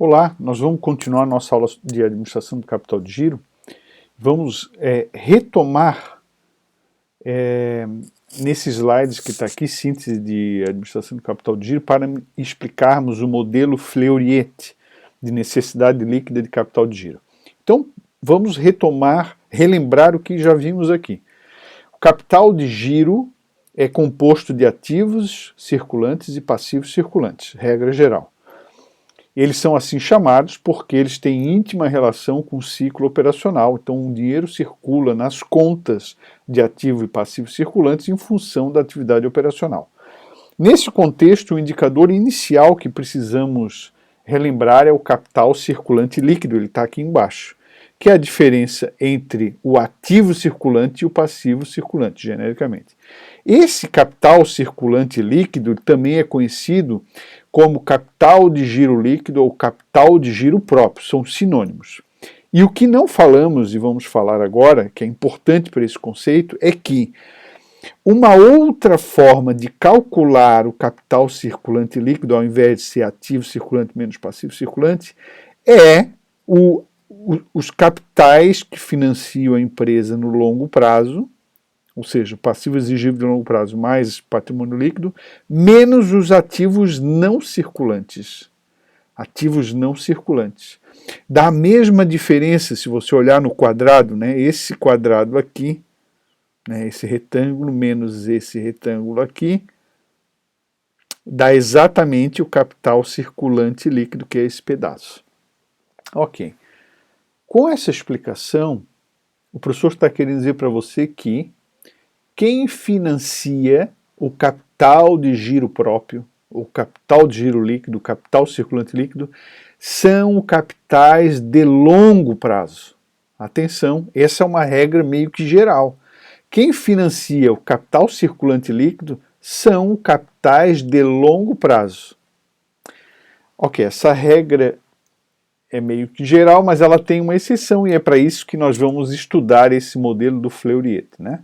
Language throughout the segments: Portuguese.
Olá, nós vamos continuar nossa aula de administração do capital de giro. Vamos retomar nesses slides que está aqui, síntese de administração do capital de giro, para explicarmos o modelo Fleuriet de necessidade líquida de capital de giro. Então, vamos relembrar o que já vimos aqui. O capital de giro é composto de ativos circulantes e passivos circulantes, regra geral. Eles são assim chamados porque eles têm íntima relação com o ciclo operacional. Então, o dinheiro circula nas contas de ativo e passivo circulantes em função da atividade operacional. Nesse contexto, o indicador inicial que precisamos relembrar é o capital circulante líquido, ele está aqui embaixo, que é a diferença entre o ativo circulante e o passivo circulante, genericamente. Esse capital circulante líquido também é conhecido como capital de giro líquido ou capital de giro próprio, são sinônimos. E o que não falamos, e vamos falar agora, que é importante para esse conceito, é que uma outra forma de calcular o capital circulante líquido, ao invés de ser ativo circulante menos passivo circulante, é os capitais que financiam a empresa no longo prazo, ou seja, passivo exigível de longo prazo mais patrimônio líquido, menos os ativos não circulantes. Ativos não circulantes. Dá a mesma diferença se você olhar no quadrado, né? Esse quadrado aqui, né? Esse retângulo menos esse retângulo aqui, dá exatamente o capital circulante líquido, que é esse pedaço. Ok. Com essa explicação, o professor está querendo dizer para você que quem financia o capital de giro próprio, o capital de giro líquido, o capital circulante líquido, são capitais de longo prazo. Atenção, essa é uma regra meio que geral. Quem financia o capital circulante líquido são capitais de longo prazo. Ok, essa regra é meio que geral, mas ela tem uma exceção e é para isso que nós vamos estudar esse modelo do Fleuriet, né?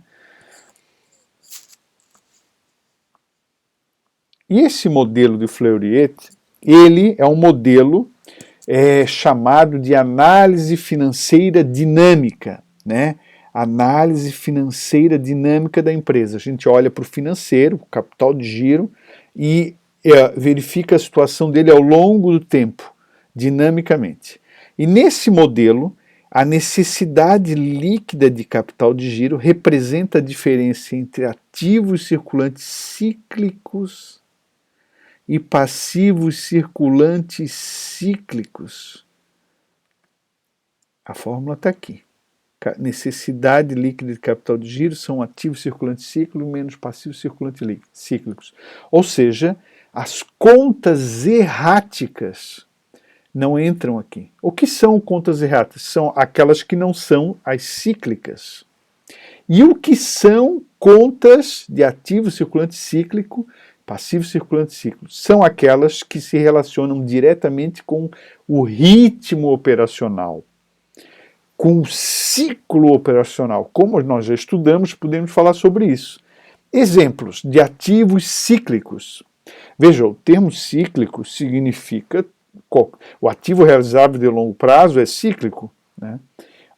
E esse modelo de Fleuriet, ele é um modelo chamado de análise financeira dinâmica, né? Análise financeira dinâmica da empresa. A gente olha para o financeiro, o capital de giro, e verifica a situação dele ao longo do tempo, dinamicamente. E nesse modelo, a necessidade líquida de capital de giro representa a diferença entre ativos circulantes cíclicos e passivos circulantes cíclicos. A fórmula está aqui. Necessidade líquida de capital de giro são ativos circulantes cíclicos menos passivos circulantes cíclicos. Ou seja, as contas erráticas não entram aqui. O que são contas erráticas? São aquelas que não são as cíclicas. E o que são contas de ativo circulante cíclico, passivo circulante cíclico? São aquelas que se relacionam diretamente com o ritmo operacional, com o ciclo operacional. Como nós já estudamos, podemos falar sobre isso. Exemplos de ativos cíclicos. Veja, o termo cíclico significa o ativo realizável de longo prazo é cíclico, né?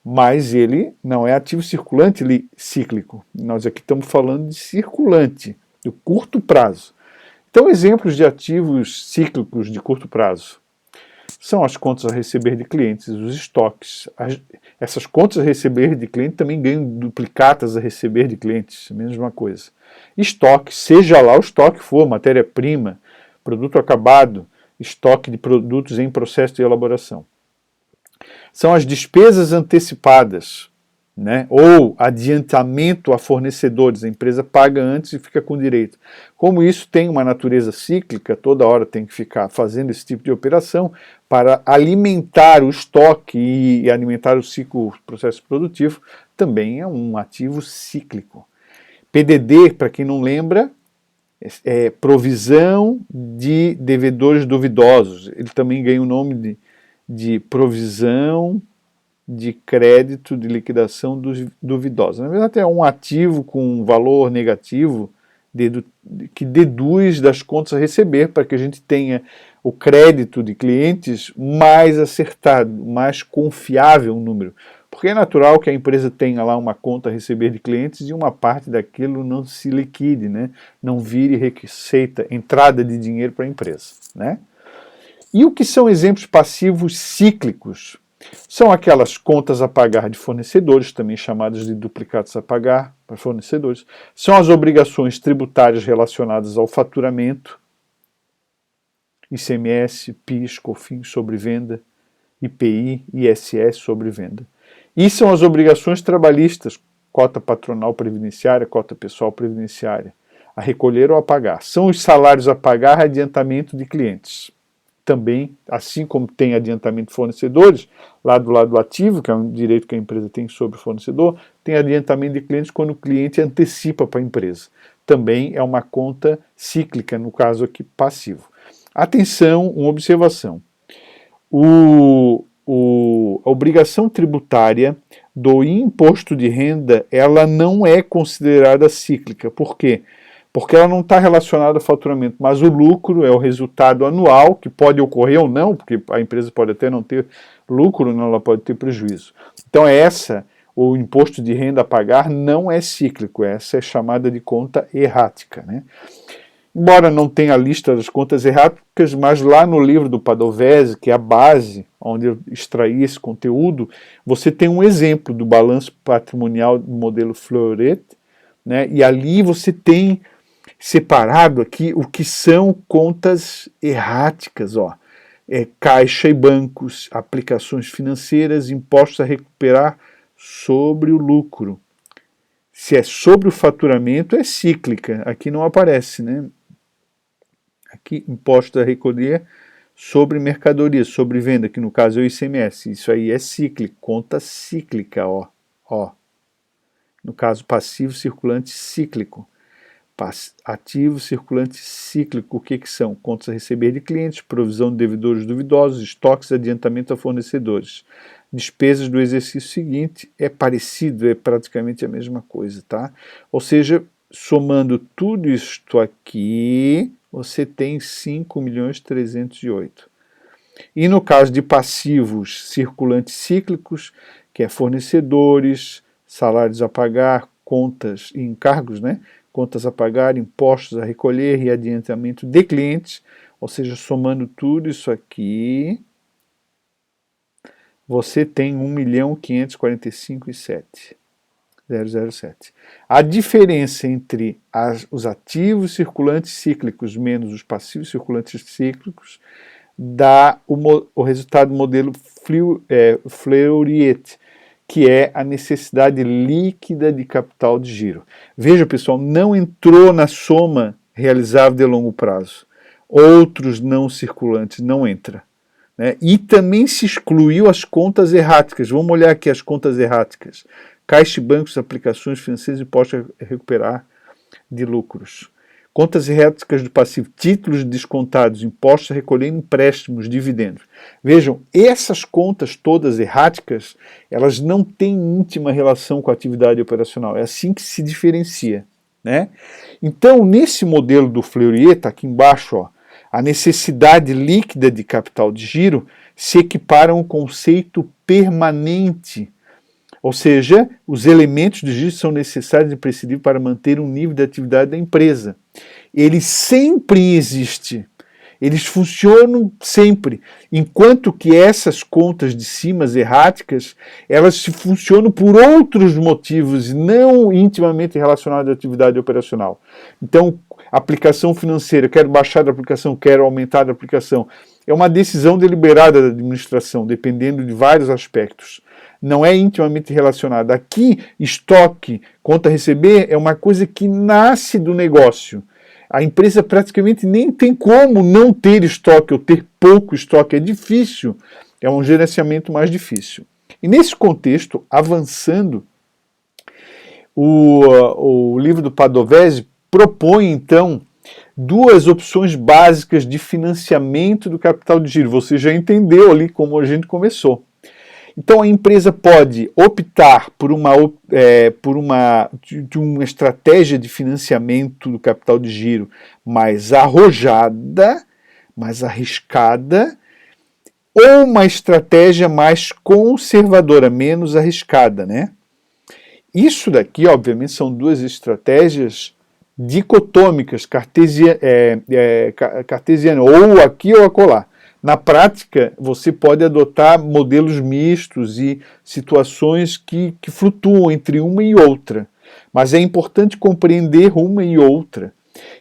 Mas ele não é ativo circulante cíclico. Nós aqui estamos falando de circulante, do curto prazo. Então, exemplos de ativos cíclicos de curto prazo são as contas a receber de clientes, os estoques. Essas contas a receber de clientes também ganham duplicatas a receber de clientes, a mesma coisa. Estoque, seja lá o estoque for, matéria-prima, produto acabado, estoque de produtos em processo de elaboração. São as despesas antecipadas, né? Ou adiantamento a fornecedores, a empresa paga antes e fica com direito. Como isso tem uma natureza cíclica, toda hora tem que ficar fazendo esse tipo de operação para alimentar o estoque e alimentar o ciclo, o processo produtivo, também é um ativo cíclico. PDD, para quem não lembra, é provisão de devedores duvidosos. Ele também ganha o nome de provisão de crédito de liquidação duvidosa. Na verdade, é um ativo com valor negativo, que deduz das contas a receber, para que a gente tenha o crédito de clientes mais acertado, mais confiável o número. Porque é natural que a empresa tenha lá uma conta a receber de clientes e uma parte daquilo não se liquide, né? Não vire receita, entrada de dinheiro para a empresa, né? E o que são exemplos passivos cíclicos? São aquelas contas a pagar de fornecedores, também chamadas de duplicados a pagar para fornecedores. São as obrigações tributárias relacionadas ao faturamento, ICMS, PIS, COFINS sobre venda, IPI, ISS sobre venda. E são as obrigações trabalhistas, cota patronal previdenciária, cota pessoal previdenciária, a recolher ou a pagar. São os salários a pagar e adiantamento de clientes. Também, assim como tem adiantamento de fornecedores, lá do lado ativo, que é um direito que a empresa tem sobre o fornecedor, tem adiantamento de clientes quando o cliente antecipa para a empresa. Também é uma conta cíclica, no caso aqui passivo. Atenção, uma observação. A obrigação tributária do imposto de renda, ela não é considerada cíclica. Por quê? Porque ela não está relacionada ao faturamento, mas o lucro é o resultado anual, que pode ocorrer ou não, porque a empresa pode até não ter lucro, não, ela pode ter prejuízo. Então o imposto de renda a pagar não é cíclico, essa é chamada de conta errática, né? Embora não tenha a lista das contas erráticas, mas lá no livro do Padovese, que é a base onde eu extraí esse conteúdo, você tem um exemplo do balanço patrimonial do modelo Fleuret, né? E ali você tem separado aqui o que são contas erráticas, ó. Caixa e bancos, aplicações financeiras, impostos a recuperar sobre o lucro. Se é sobre o faturamento, é cíclica. Aqui não aparece, né? Aqui, impostos a recolher sobre mercadoria, sobre venda, que no caso é o ICMS. Isso aí é cíclico, conta cíclica, ó. No caso, passivo circulante cíclico. Ativo circulante cíclico, o que são? Contas a receber de clientes, provisão de devedores duvidosos, estoques, adiantamento a fornecedores. Despesas do exercício seguinte é parecido, é praticamente a mesma coisa, tá? Ou seja, somando tudo isto aqui, você tem 5.308.000. E no caso de passivos circulantes cíclicos, que é fornecedores, salários a pagar, contas e encargos, né? Contas a pagar, impostos a recolher e adiantamento de clientes, ou seja, somando tudo isso aqui, você tem 1.545.007. A diferença entre os ativos circulantes cíclicos menos os passivos circulantes cíclicos dá o resultado do modelo Fleuret, que é a necessidade líquida de capital de giro. Veja, pessoal, não entrou na soma realizável de longo prazo. Outros não circulantes não entra, né? E também se excluiu as contas erráticas. Vamos olhar aqui as contas erráticas. Caixa e bancos, aplicações financeiras e impostos a recuperar de lucros. Contas erráticas do passivo, títulos descontados, impostos a recolher, empréstimos, dividendos. Vejam, essas contas todas erráticas, elas não têm íntima relação com a atividade operacional. É assim que se diferencia, né? Então, nesse modelo do Fleuret, tá aqui embaixo, ó, a necessidade líquida de capital de giro se equipara a um conceito permanente. Ou seja, os elementos de giro são necessários e imprescindíveis para manter um nível de atividade da empresa. Ele sempre existe, eles funcionam sempre, enquanto que essas contas de cima erráticas, elas funcionam por outros motivos, não intimamente relacionados à atividade operacional. Então, aplicação financeira, quero baixar da aplicação, quero aumentar da aplicação, é uma decisão deliberada da administração, dependendo de vários aspectos. Não é intimamente relacionada. Aqui, estoque, conta a receber, é uma coisa que nasce do negócio. A empresa praticamente nem tem como não ter estoque ou ter pouco estoque. É difícil, é um gerenciamento mais difícil. E nesse contexto, avançando, o livro do Padovese propõe, então, duas opções básicas de financiamento do capital de giro. Você já entendeu ali como a gente começou. Então a empresa pode optar por uma estratégia de financiamento do capital de giro mais arrojada, mais arriscada, ou uma estratégia mais conservadora, menos arriscada, né? Isso daqui, obviamente, são duas estratégias dicotômicas, cartesianas, ou aqui ou acolá. Na prática, você pode adotar modelos mistos e situações que flutuam entre uma e outra, mas é importante compreender uma e outra.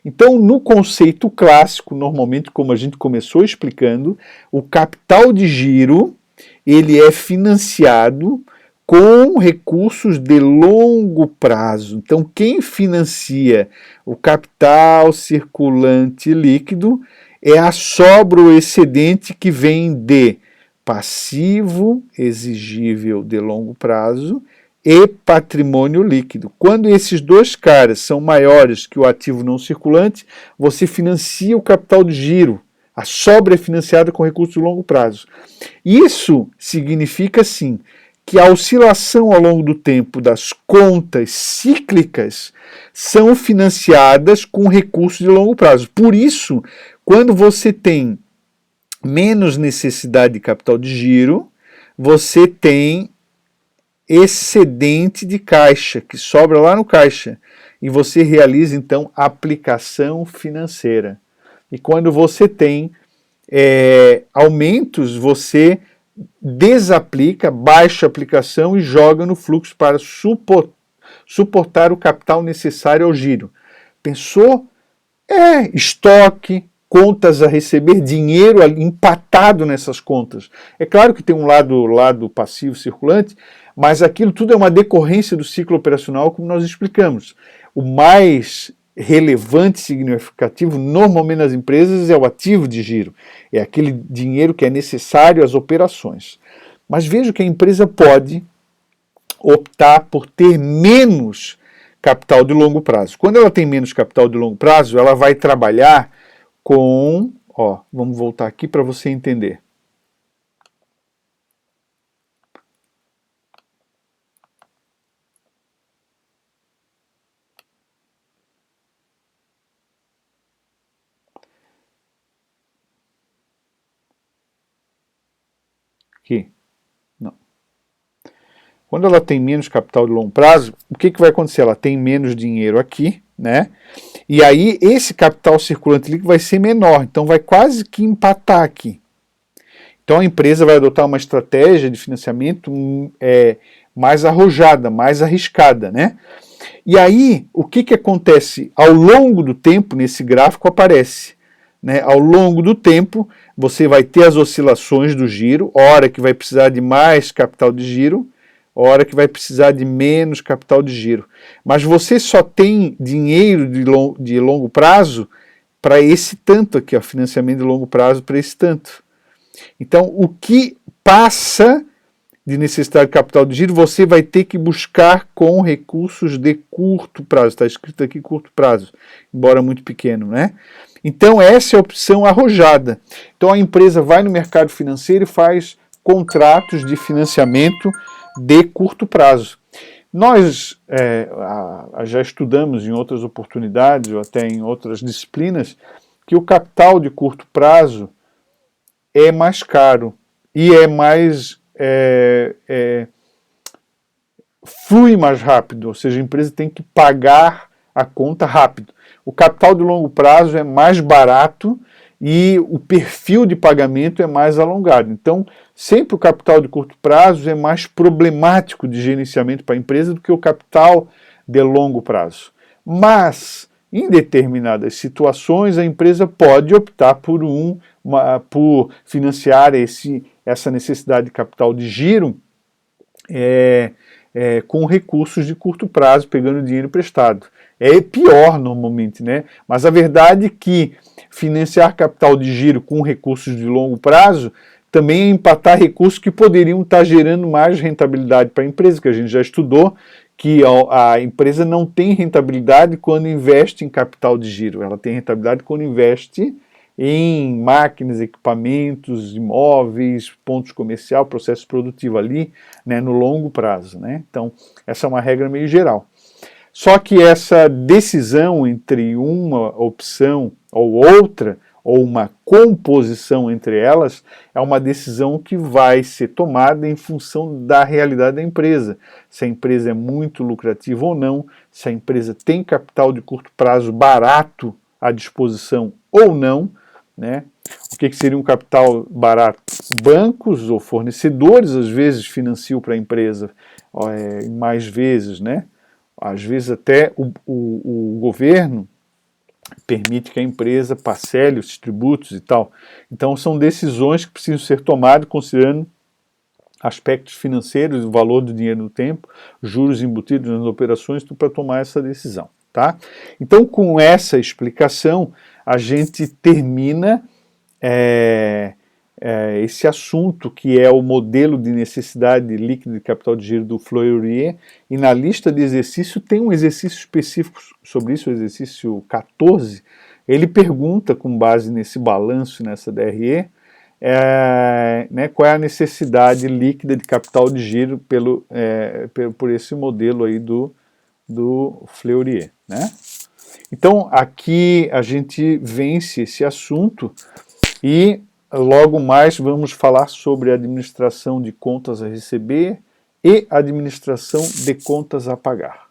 Então, no conceito clássico, normalmente, como a gente começou explicando, o capital de giro ele é financiado com recursos de longo prazo. Então, quem financia o capital circulante líquido é a sobra ou excedente que vem de passivo exigível de longo prazo e patrimônio líquido. Quando esses dois caras são maiores que o ativo não circulante, você financia o capital de giro. A sobra é financiada com recursos de longo prazo. Isso significa, sim, que a oscilação ao longo do tempo das contas cíclicas são financiadas com recursos de longo prazo. Por isso, quando você tem menos necessidade de capital de giro, você tem excedente de caixa, que sobra lá no caixa, e você realiza, então, aplicação financeira. E quando você tem aumentos, você desaplica, baixa a aplicação e joga no fluxo para suportar o capital necessário ao giro. Pensou? Estoque, contas a receber, dinheiro empatado nessas contas. É claro que tem um lado passivo circulante, mas aquilo tudo é uma decorrência do ciclo operacional, como nós explicamos. O mais relevante, significativo, normalmente nas empresas, é o ativo de giro. É aquele dinheiro que é necessário às operações. Mas veja que a empresa pode optar por ter menos capital de longo prazo. Quando ela tem menos capital de longo prazo, ela vai trabalhar com... vamos voltar aqui para você entender. Aqui. Não. Quando ela tem menos capital de longo prazo, o que vai acontecer? Ela tem menos dinheiro aqui, né? E aí esse capital circulante líquido vai ser menor, então vai quase que empatar aqui. Então a empresa vai adotar uma estratégia de financiamento mais arrojada, mais arriscada, né? E aí o que acontece? Ao longo do tempo, nesse gráfico aparece, né? Ao longo do tempo, você vai ter as oscilações do giro, hora que vai precisar de mais capital de giro, hora que vai precisar de menos capital de giro. Mas você só tem dinheiro de longo prazo para esse tanto aqui, financiamento de longo prazo para esse tanto. Então, o que passa de necessidade de capital de giro, você vai ter que buscar com recursos de curto prazo. Está escrito aqui curto prazo, embora muito pequeno, né? Então, essa é a opção arrojada. Então, a empresa vai no mercado financeiro e faz contratos de financiamento de curto prazo. Nós já estudamos em outras oportunidades, ou até em outras disciplinas, que o capital de curto prazo é mais caro e é mais flui mais rápido, ou seja, a empresa tem que pagar a conta rápido. O capital de longo prazo é mais barato e o perfil de pagamento é mais alongado. Então, sempre o capital de curto prazo é mais problemático de gerenciamento para a empresa do que o capital de longo prazo. Mas, em determinadas situações, a empresa pode optar por financiar essa necessidade de capital de giro com recursos de curto prazo, pegando dinheiro emprestado. É pior normalmente, né? Mas a verdade é que financiar capital de giro com recursos de longo prazo também é empatar recursos que poderiam estar gerando mais rentabilidade para a empresa, que a gente já estudou, que a empresa não tem rentabilidade quando investe em capital de giro, ela tem rentabilidade quando investe em máquinas, equipamentos, imóveis, pontos comerciais, processo produtivo ali, né, no longo prazo, né? Então, essa é uma regra meio geral. Só que essa decisão entre uma opção ou outra, ou uma composição entre elas, é uma decisão que vai ser tomada em função da realidade da empresa. Se a empresa é muito lucrativa ou não, se a empresa tem capital de curto prazo barato à disposição ou não, né? O que seria um capital barato? Bancos ou fornecedores, às vezes, financiam para a empresa mais vezes, né? Às vezes até o governo permite que a empresa parcele os tributos e tal. Então são decisões que precisam ser tomadas considerando aspectos financeiros, o valor do dinheiro no tempo, juros embutidos nas operações, para tomar essa decisão. Tá? Então, com essa explicação, a gente termina esse assunto que é o modelo de necessidade líquida de capital de giro do Fleurier, e na lista de exercício tem um exercício específico sobre isso, o exercício 14, ele pergunta, com base nesse balanço, nessa DRE, né, qual é a necessidade líquida de capital de giro por esse modelo aí do Fleurier, né? Então, aqui a gente vence esse assunto e logo mais vamos falar sobre administração de contas a receber e administração de contas a pagar.